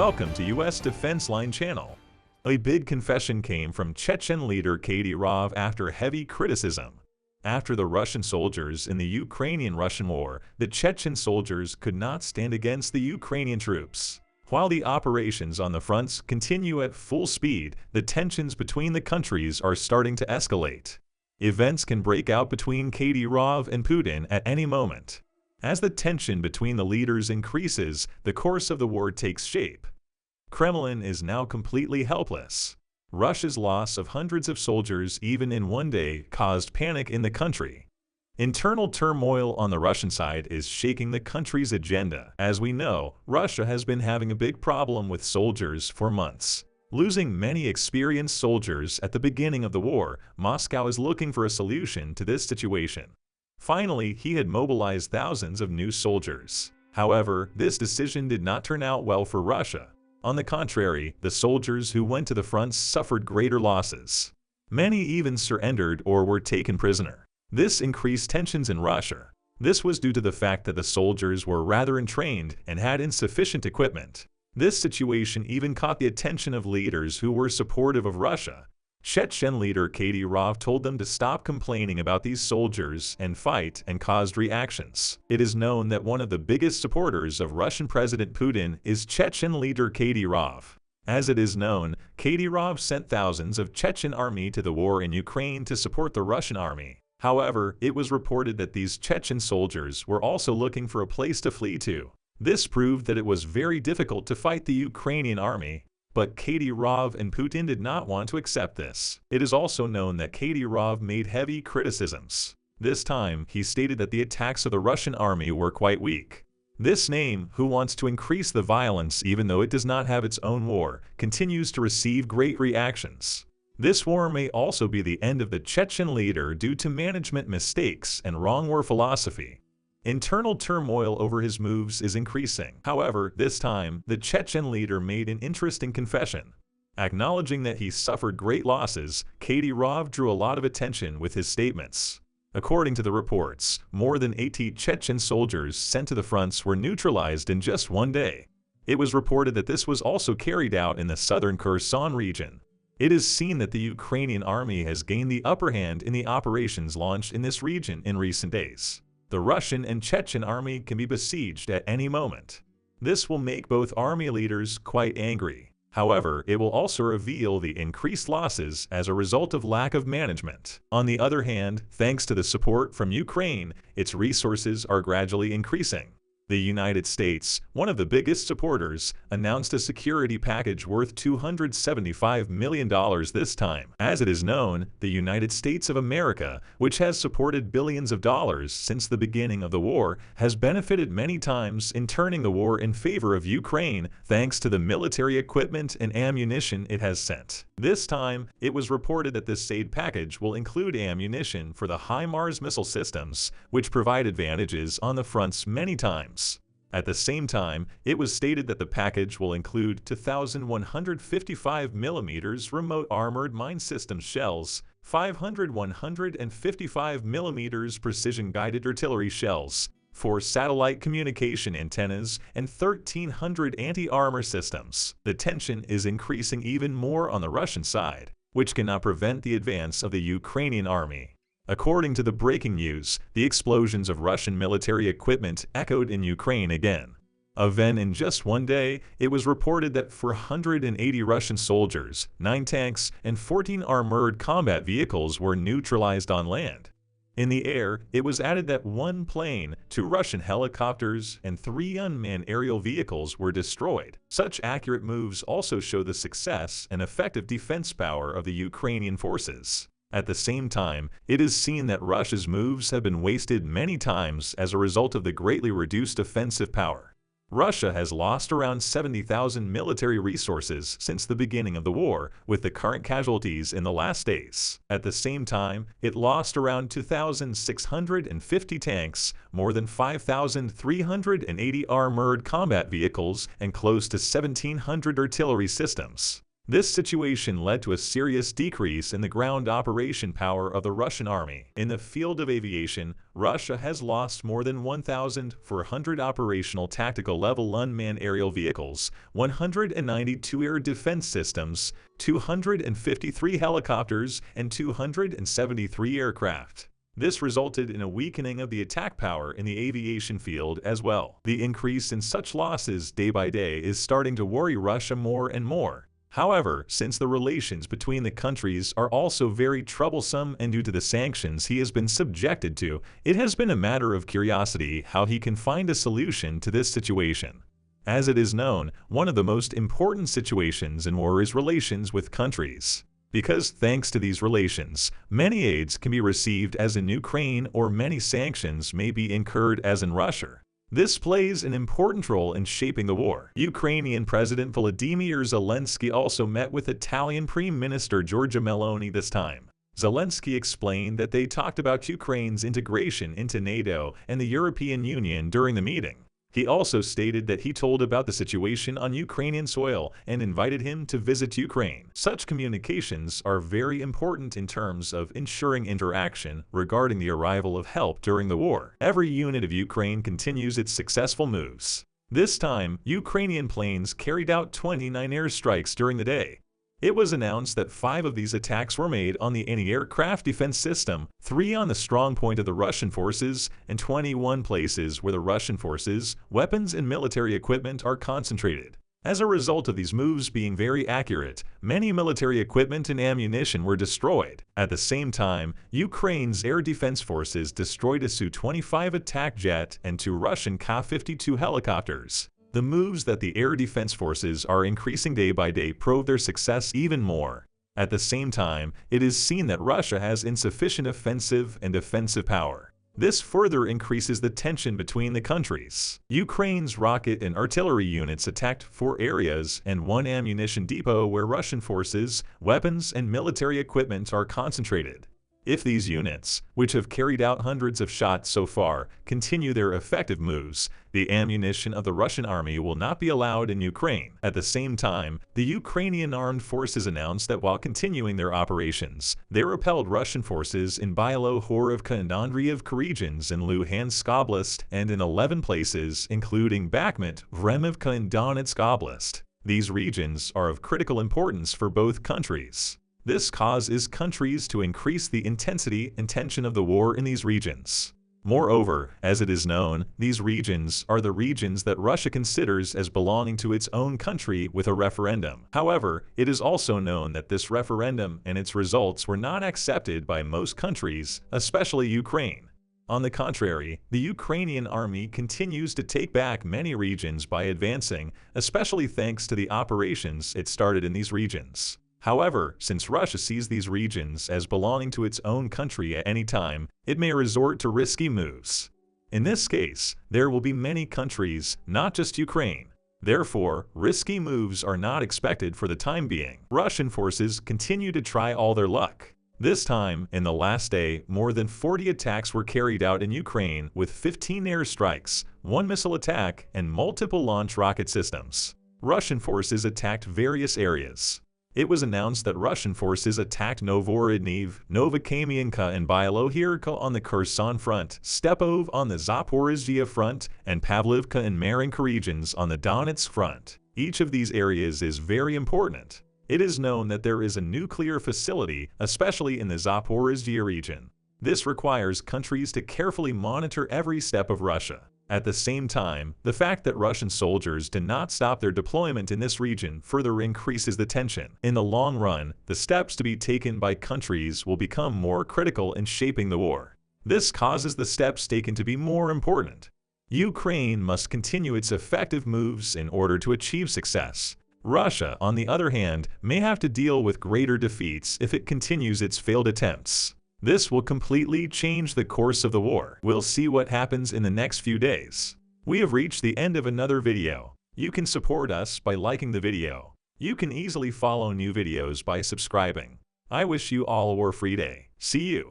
Welcome to U.S. Defense Line Channel. A big confession came from Chechen leader Kadyrov after heavy criticism. After the Russian soldiers in the Ukrainian-Russian war, the Chechen soldiers could not stand against the Ukrainian troops. While the operations on the fronts continue at full speed, the tensions between the countries are starting to escalate. Events can break out between Kadyrov and Putin at any moment. As the tension between the leaders increases, the course of the war takes shape. Kremlin is now completely helpless. Russia's loss of hundreds of soldiers even in one day caused panic in the country. Internal turmoil on the Russian side is shaking the country's agenda. As we know, Russia has been having a big problem with soldiers for months. Losing many experienced soldiers at the beginning of the war, Moscow is looking for a solution to this situation. Finally, he had mobilized thousands of new soldiers. However, this decision did not turn out well for Russia. On the contrary, the soldiers who went to the fronts suffered greater losses. Many even surrendered or were taken prisoner. This increased tensions in Russia. This was due to the fact that the soldiers were rather untrained and had insufficient equipment. This situation even caught the attention of leaders who were supportive of Russia. Chechen leader Kadyrov told them to stop complaining about these soldiers and fight, and caused reactions. It is known that one of the biggest supporters of Russian President Putin is Chechen leader Kadyrov. As it is known, Kadyrov sent thousands of Chechen army to the war in Ukraine to support the Russian army. However, it was reported that these Chechen soldiers were also looking for a place to flee to. This proved that it was very difficult to fight the Ukrainian army. But Kadyrov and Putin did not want to accept this. It is also known that Kadyrov made heavy criticisms. This time, he stated that the attacks of the Russian army were quite weak. This name, who wants to increase the violence even though it does not have its own war, continues to receive great reactions. This war may also be the end of the Chechen leader due to management mistakes and wrong war philosophy. Internal turmoil over his moves is increasing. However, this time, the Chechen leader made an interesting confession. Acknowledging that he suffered great losses, Kadyrov drew a lot of attention with his statements. According to the reports, more than 80 Chechen soldiers sent to the fronts were neutralized in just one day. It was reported that this was also carried out in the southern Kherson region. It is seen that the Ukrainian army has gained the upper hand in the operations launched in this region in recent days. The Russian and Chechen army can be besieged at any moment. This will make both army leaders quite angry. However, it will also reveal the increased losses as a result of lack of management. On the other hand, thanks to the support from Ukraine, its resources are gradually increasing. The United States, one of the biggest supporters, announced a security package worth $275 million this time. As it is known, the United States of America, which has supported billions of dollars since the beginning of the war, has benefited many times in turning the war in favor of Ukraine thanks to the military equipment and ammunition it has sent. This time, it was reported that this aid package will include ammunition for the HIMARS missile systems, which provide advantages on the fronts many times. At the same time, it was stated that the package will include 2,155 mm remote armored mine system shells, 500 155 mm precision-guided artillery shells, 4 satellite communication antennas, and 1,300 anti-armor systems. The tension is increasing even more on the Russian side, which cannot prevent the advance of the Ukrainian army. According to the breaking news, the explosions of Russian military equipment echoed in Ukraine again. Then in just one day, it was reported that 480 Russian soldiers, 9 tanks, and 14 armored combat vehicles were neutralized on land. In the air, it was added that 1 plane, 2 Russian helicopters, and 3 unmanned aerial vehicles were destroyed. Such accurate moves also show the success and effective defense power of the Ukrainian forces. At the same time, it is seen that Russia's moves have been wasted many times as a result of the greatly reduced offensive power. Russia has lost around 70,000 military resources since the beginning of the war, with the current casualties in the last days. At the same time, it lost around 2,650 tanks, more than 5,380 armored combat vehicles, and close to 1,700 artillery systems. This situation led to a serious decrease in the ground operation power of the Russian army. In the field of aviation, Russia has lost more than 1,400 operational tactical level unmanned aerial vehicles, 192 air defense systems, 253 helicopters, and 273 aircraft. This resulted in a weakening of the attack power in the aviation field as well. The increase in such losses day by day is starting to worry Russia more and more. However, since the relations between the countries are also very troublesome and due to the sanctions he has been subjected to, it has been a matter of curiosity how he can find a solution to this situation. As it is known, one of the most important situations in war is relations with countries. Because thanks to these relations, many aids can be received as in Ukraine or many sanctions may be incurred as in Russia. This plays an important role in shaping the war. Ukrainian President Volodymyr Zelensky also met with Italian Prime Minister Giorgia Meloni this time. Zelensky explained that they talked about Ukraine's integration into NATO and the European Union during the meeting. He also stated that he told about the situation on Ukrainian soil and invited him to visit Ukraine. Such communications are very important in terms of ensuring interaction regarding the arrival of help during the war. Every unit of Ukraine continues its successful moves. This time, Ukrainian planes carried out 29 airstrikes during the day. It was announced that 5 of these attacks were made on the anti-aircraft defense system, 3 on the strong point of the Russian forces, and 21 places where the Russian forces, weapons, and military equipment are concentrated. As a result of these moves being very accurate, many military equipment and ammunition were destroyed. At the same time, Ukraine's air defense forces destroyed a Su-25 attack jet and 2 Russian Ka-52 helicopters. The moves that the air defense forces are increasing day by day prove their success even more. At the same time, it is seen that Russia has insufficient offensive and defensive power. This further increases the tension between the countries. Ukraine's rocket and artillery units attacked 4 areas and 1 ammunition depot where Russian forces, weapons, and military equipment are concentrated. If these units, which have carried out hundreds of shots so far, continue their effective moves, the ammunition of the Russian army will not be allowed in Ukraine. At the same time, the Ukrainian armed forces announced that while continuing their operations, they repelled Russian forces in Bielo-Horivka and Andriivka regions in Luhansk Oblast and in 11 places, including Bakhmut, Vremivka, and Donetsk Oblast. These regions are of critical importance for both countries. This causes countries to increase the intensity and tension of the war in these regions. Moreover, as it is known, these regions are the regions that Russia considers as belonging to its own country with a referendum. However, it is also known that this referendum and its results were not accepted by most countries, especially Ukraine. On the contrary, the Ukrainian army continues to take back many regions by advancing, especially thanks to the operations it started in these regions. However, since Russia sees these regions as belonging to its own country at any time, it may resort to risky moves. In this case, there will be many countries, not just Ukraine. Therefore, risky moves are not expected for the time being. Russian forces continue to try all their luck. This time, in the last day, more than 40 attacks were carried out in Ukraine with 15 airstrikes, 1 missile attack, and multiple launch rocket systems. Russian forces attacked various areas. It was announced that Russian forces attacked Novorodnev, Novokamianka, and Bielo-Horivka on the Kherson front, Stepov on the Zaporizhzhia front, and Pavlivka and Marinka regions on the Donetsk front. Each of these areas is very important. It is known that there is a nuclear facility, especially in the Zaporizhzhia region. This requires countries to carefully monitor every step of Russia. At the same time, the fact that Russian soldiers did not stop their deployment in this region further increases the tension. In the long run, the steps to be taken by countries will become more critical in shaping the war. This causes the steps taken to be more important. Ukraine must continue its effective moves in order to achieve success. Russia, on the other hand, may have to deal with greater defeats if it continues its failed attempts. This will completely change the course of the war. We'll see what happens in the next few days. We have reached the end of another video. You can support us by liking the video. You can easily follow new videos by subscribing. I wish you all a war-free day. See you.